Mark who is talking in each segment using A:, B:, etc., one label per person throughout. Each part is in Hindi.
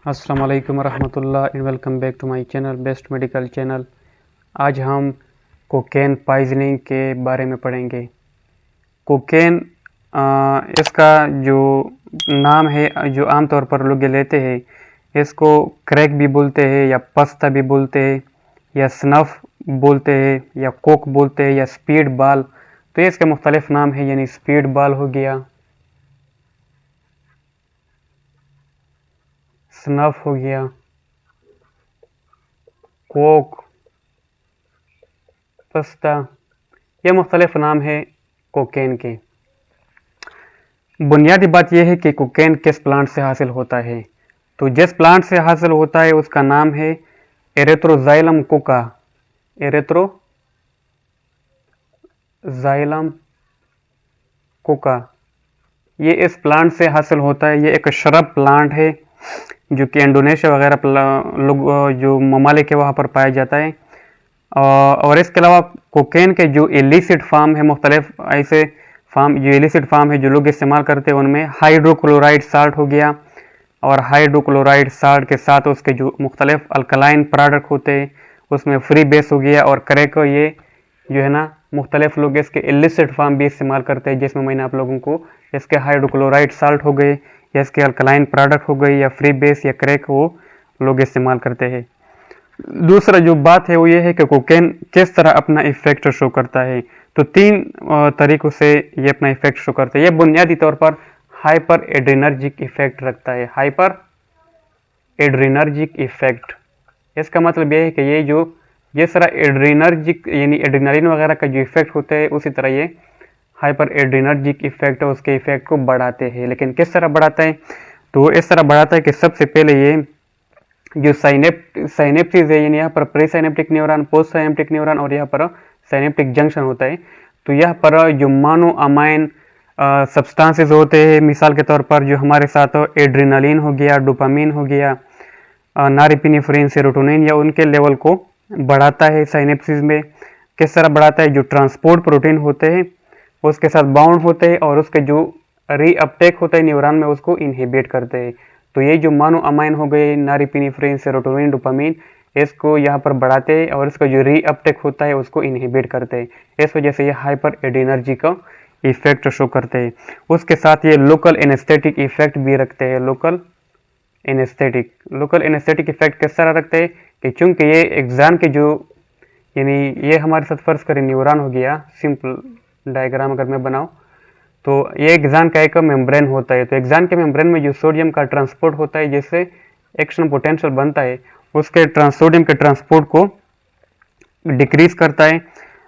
A: अस्सलाम वालेकुम रहमतुल्लाह and welcome back to my channel best medical channel. आज हम कोकेन पॉइजनिंग के बारे में पढ़ेंगे। कोकेन इसका जो नाम है, जो आमतौर पर लोग लेते हैं, इसको क्रैक भी बोलते हैं या पस्ता भी बोलते हैं या स्नफ बोलते हैं या कोक बोलते हैं या स्पीड बॉल। तो ये इसके मुख्तलिफ नाम है, यानी स्पीड बॉल हो गया, स्नफ हो गया, कोक, पस्ता, ये मुख्तलिफ नाम है कोकेन के। बुनियादी बात यह है कि कोकेन किस प्लांट से हासिल होता है। तो जिस प्लांट से हासिल होता है उसका नाम है एरेथ्रोजाइलम कोका। एरेथ्रोजाइलम कोका, ये इस प्लांट से हासिल होता है। ये एक श्रब प्लांट है जो कि इंडोनेशिया वगैरह लोग जो ममालिक है वहाँ पर पाया जाता है। और इसके अलावा कोकेन के जो इलिसिट फार्म है, मुख्तलिफ ऐसे फार्म जो इलिसिट फार्म है जो लोग इस्तेमाल करते हैं, उनमें हाइड्रोक्लोराइड साल्ट हो गया, और हाइड्रोक्लोराइड साल्ट के साथ उसके जो मुख्तलिफ अल्कलाइन प्रोडक्ट होते हैं उसमें फ्री बेस हो गया, और क्रैक, ये जो है ना मुख्तलिफ लोग इसके इलिसिट फार्म भी इस्तेमाल करते हैं, जिसमें मैंने आप लोगों को इसके हाइड्रोक्लोराइड साल्ट हो गए या इसके अल्कलाइन प्रोडक्ट हो गई या फ्री बेस या क्रैक वो लोग इस्तेमाल करते हैं। दूसरा जो बात है वो ये है कि कोकेन किस तरह अपना इफेक्ट शो करता है। तो तीन तरीकों से ये अपना इफेक्ट शो करता है। ये बुनियादी तौर पर हाइपर एड्रेनर्जिक इफेक्ट रखता है। हाइपर एड्रेनर्जिक इफेक्ट, इसका मतलब ये है कि ये जो जिस तरह एड्रेनर्जिक यानी एड्रेनलिन वगैरह का जो इफेक्ट होता है, उसी तरह ये हाइपर एड्रेनर्जिक इफेक्ट है, उसके इफेक्ट को बढ़ाते हैं। लेकिन किस तरह बढ़ाता है? तो इस तरह बढ़ाता है कि सबसे पहले ये जो साइनेप्सिस है, यानी यहाँ पर pre synaptic neuron, post synaptic neuron और यहाँ पर साइनेप्टिक जंक्शन होता है। तो यहाँ पर जो मोनो अमाइन सब्सटेंसेस होते हैं, मिसाल के तौर पर जो हमारे साथ एड्रेनलिन हो गया, डोपामिन हो गया, नॉरएपिनेफ्रिन, सेरोटोनिन, या उनके लेवल को बढ़ाता है साइनेप्सिस में। किस तरह बढ़ाता है? जो ट्रांसपोर्ट प्रोटीन होते हैं उसके साथ बाउंड होते हैं और उसके जो रीअपटेक होता है न्यूरॉन में उसको इनहिबिट करते हैं। तो ये जो मोनो अमाइन हो गए, नॉरएपिनेफ्रिन, सेरोटोनिन, डोपामिन, इसको यहाँ पर बढ़ाते हैं और इसका जो रीअपटेक होता है उसको इनहिबिट करते हैं। इस वजह से ये हाइपर एड्रेनर्जी का इफेक्ट शो करते हैं। उसके साथ ये लोकल एनेस्थेटिक इफेक्ट भी रखते हैं। लोकल एनेस्थेटिक इफेक्ट किस तरह रखते हैं कि चूंकि ये एग्जाम के जो यानी ये हमारे साथ फर्ज करें न्यूरॉन हो गया, सिंपल डायग्राम अगर मैं बनाऊं, तो ये एग्जान का एक मेम्ब्रेन होता है। तो एग्जान के मेम्ब्रेन में जो सोडियम का ट्रांसपोर्ट होता है, जिससे एक्शन पोटेंशियल बनता है, उसके सोडियम के ट्रांसपोर्ट को डिक्रीज करता है,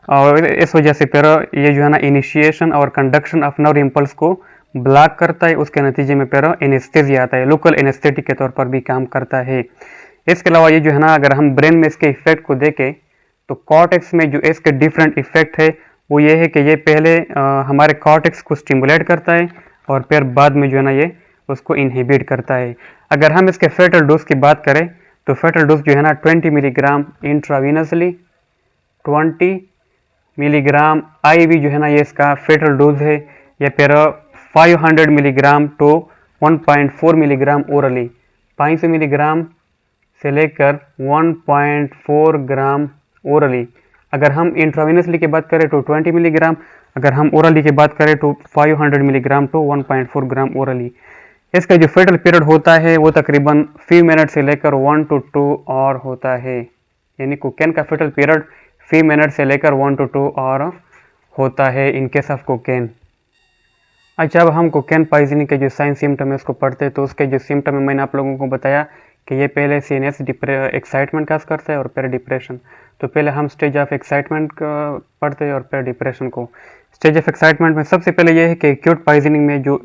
A: और इस वजह से फिर ये जो है ना इनिशिएशन और कंडक्शन ऑफ नर्व इम्पल्स को ब्लॉक करता है। उसके नतीजे में फिर एनेस्थेसिया आता है, लोकल एनेस्थेटिक के तौर पर भी काम करता है। इसके अलावा ये जो है ना, अगर हम ब्रेन में इसके इफेक्ट को देखें तो कॉर्टेक्स में जो इसके डिफरेंट इफेक्ट है वो ये है कि ये पहले हमारे कॉर्टेक्स को स्टिमुलेट करता है और फिर बाद में जो है ना ये उसको इनहिबिट करता है। अगर हम इसके फेटल डोज की बात करें तो फेटल डोज जो है ना 20 मिलीग्राम इंट्रावीनसली, 20 मिलीग्राम आईवी जो है ना ये इसका फेटल डोज है, या फिर 500 milligram to 1.4 milligram orally, 500 milligram से लेकर 1.4 ग्राम ओरली। अगर हम इंट्रावेनसली की बात करें तो 20 मिलीग्राम, अगर हम ओरली की बात करें तो 500 मिलीग्राम टू 1.4 ग्राम ओरली। इसका जो फेटल पीरियड होता है वो तकरीबन few मिनट से लेकर 1 to 2 और होता है, यानी कोकेन का फेटल पीरियड few मिनट से लेकर 1 to 2 और होता है इन केस ऑफ कोकेन। अच्छा, अब हम कोकेन पॉइजनिंग के जो साइन सिम्टम है उसको पढ़ते हैं। तो उसके जो सिम्टम है मैंने आप लोगों को बताया कि ये पहले सीनियस एक्साइटमेंट काज करता है और फिर डिप्रेशन। तो पहले हम स्टेज ऑफ एक्साइटमेंट पढ़ते हैं और फिर डिप्रेशन को। स्टेज ऑफ एक्साइटमेंट में सबसे पहले ये है कि एक्यूट पॉइजनिंग में जो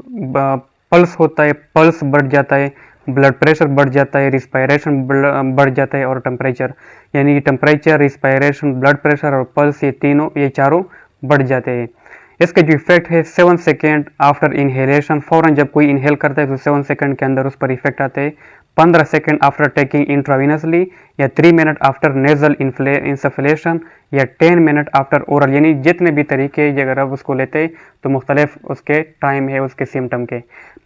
A: पल्स होता है, पल्स बढ़ जाता है, ब्लड प्रेशर बढ़ जाता है, रिस्पायरेशन बढ़ जाता है, और टेम्परेचर, यानी टेम्परेचर, रिस्पायरेशन, ब्लड प्रेशर और पल्स, ये चारों बढ़ जाते हैं। इसका जो इफेक्ट है 7 सेकेंड आफ्टर इनहेलेशन, फ़ौरन जब कोई इनहेल करता है तो 7 सेकेंड के अंदर उस पर इफेक्ट आते हैं। 15 सेकेंड आफ्टर टेकिंग इंट्रावीनसली, या 3 मिनट आफ्टर नेजल इंसफलेशन, या 10 मिनट आफ्टर ओरल, यानी जितने भी तरीके अगर आप उसको लेते हैं तो मुख्तलिफ उसके टाइम है उसके सिम्टम के।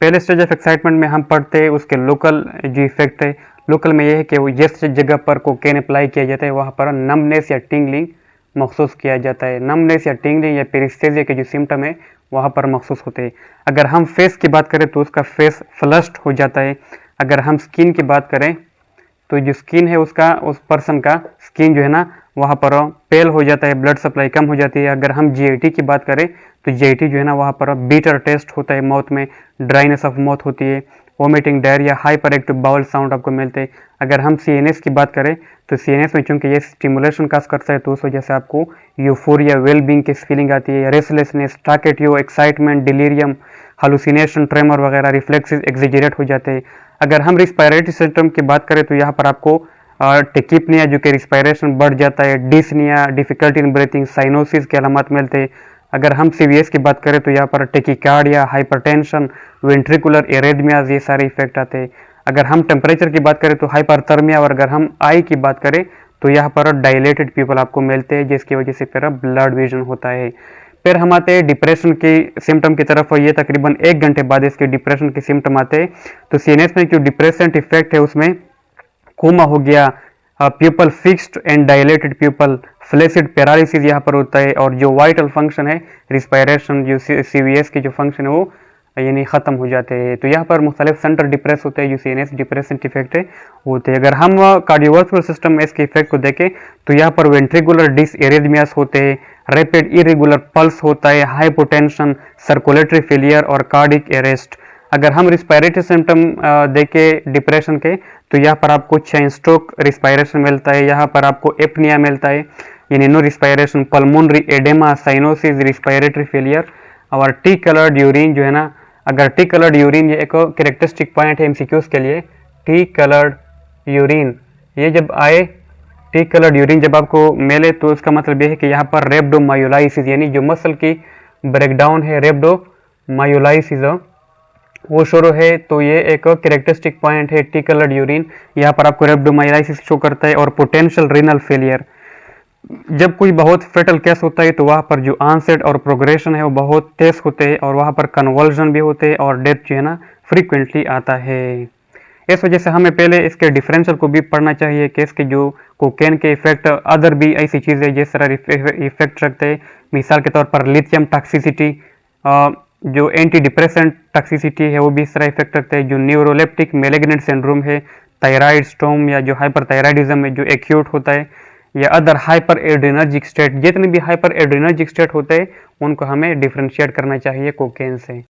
A: पहले स्टेज ऑफ एक्साइटमेंट में हम पढ़ते हैं उसके लोकल जो इफेक्ट है। लोकल में यह है कि वो जिस जगह पर कोकेन अप्लाई किया जाता है वहाँ पर नमनेस या टिंगलिंग महसूस किया जाता है। नमनेस या टिंगलिंग या पेरिस्थेसिया के जो सिम्टम है वहाँ पर महसूस होते हैं। अगर हम फेस की बात करें तो उसका फेस फ्लश्ड हो जाता है। अगर हम स्किन की बात करें तो जो स्किन है उसका, उस पर्सन का स्किन जो है ना वहाँ पर पेल हो जाता है, ब्लड सप्लाई कम हो जाती है। अगर हम जीआईटी की बात करें तो जीआईटी जो है ना वहाँ पर बीटर टेस्ट होता है, माउथ में ड्राइनेस ऑफ माउथ होती है, vomiting, diarrhoea, hyper active bowel sound आपको मिलते हैं। अगर हम सीएनएस की बात करें तो सीएनएस में चूंकि ये स्टिमुलेशन काज करता है तो उस वजह से आपको यूफोरिया, वेलबींग की फीलिंग आती है, रेस्टलेसनेस, टाकेटियो, एक्साइटमेंट, डिलीरियम, हालुसिनेशन, ट्रेमर वगैरह, रिफ्लेक्सेस एक्सेजरेट हो जाते हैं। अगर हम रिस्पायरेटरी सिस्टम की बात करें तो यहाँ पर आपको टेकिपनिया जो कि रिस्पायरेशन बढ़ जाता है, dyspnoea, difficulty in breathing, cyanosis के अलामत मिलते हैं। अगर हम सीवीएस की बात करें तो यहाँ पर टेकिकार्डिया, हाइपरटेंशन, वेंट्रिकुलर एरेथमियाज, ये सारे इफेक्ट आते हैं। अगर हम टेम्परेचर की बात करें तो हाइपरथर्मिया, और अगर हम आई की बात करें तो यहाँ पर डायलेटेड पीपल आपको मिलते हैं जिसकी वजह से फिर ब्लड विजन होता है। फिर हम आते हैं डिप्रेशन की सिम्टम की तरफ, और ये तकरीबन 1 घंटे बाद इसके डिप्रेशन के सिम्टम आते हैं। तो सीएनएस में जो डिप्रेसेंट इफेक्ट है उसमें कोमा हो गया, pupil fixed and dilated pupil, flaccid paralysis यहाँ पर होता है, और जो वाइटल फंक्शन है रिस्पायरेशन, जो सीवीएस की जो फंक्शन है वो यानी ख़त्म हो जाते हैं। तो यहाँ पर मुख्तलिफ सेंटर डिप्रेस होते हैं जो सीएनएस डिप्रेसेंट इफेक्ट है होते हैं। अगर हम कार्डियोवास्कुलर सिस्टम में इसके इफेक्ट को देखें तो यहाँ पर वेंट्रिकुलर डिसएरिथमियास होते हैं, रैपिड इरेगुलर पल्स होता है, हाइपोटेंशन, सर्कुलेटरी फेलियर और कार्डिक अरेस्ट। अगर हम रिस्पायरेटरी सिम्टम देखें डिप्रेशन के तो यहाँ पर आपको चेन स्ट्रोक रिस्पायरेशन मिलता है, यहाँ पर आपको एपनिया मिलता है यानी no respiration, pulmonary oedema, cyanosis, respiratory failure, और टी कलर्ड यूरिन जो है ना, अगर टी कलर्ड यूरिन ये एक कैरेक्टरिस्टिक पॉइंट है एमसीक्यूज के लिए, टी कलर्ड यूरिन ये जब आए, टी कलर्ड यूरिन जब आपको मिले तो इसका मतलब ये है कि यहाँ पर रेब्डोमायोलाइसिस यानी जो मसल की ब्रेकडाउन है, रेब्डोमायोलाइसिस वो शुरू है। तो ये एक कैरेक्टरिस्टिक पॉइंट है टी कलर्ड यूरिन, यहाँ पर आपको रेब्डोमायोलाइसिस शो करता है। और पोटेंशियल रीनल फेलियर, जब कोई बहुत फेटल केस होता है तो वहाँ पर जो आंसेट और प्रोग्रेशन है वो बहुत तेज होते हैं, और वहाँ पर कन्वर्जन भी होते हैं, और डेथ जो है ना फ्रीक्वेंटली आता है। इस वजह से हमें पहले इसके डिफरेंशियल को भी पढ़ना चाहिए कि इसके जो कोकेन के इफेक्ट, अदर भी ऐसी चीज़ें जिस तरह इफेक्ट रखते हैं, मिसाल के तौर पर लिथियम टॉक्सिसिटी, जो एंटी डिप्रेसेंट टॉक्सिसिटी है वो भी इस तरह इफेक्ट रखते हैं। जो न्यूरोलेप्टिक मैलिग्नेंट सिंड्रोम है, थायराइड स्टोम या जो हाइपरथायराइडिज्म है जो एक्यूट होता है, या अदर हाइपर एड्रेनर्जिक स्टेट, जितने भी हाइपर एड्रेनर्जिक स्टेट होते हैं उनको हमें डिफ्रेंशिएट करना चाहिए कोकेन से।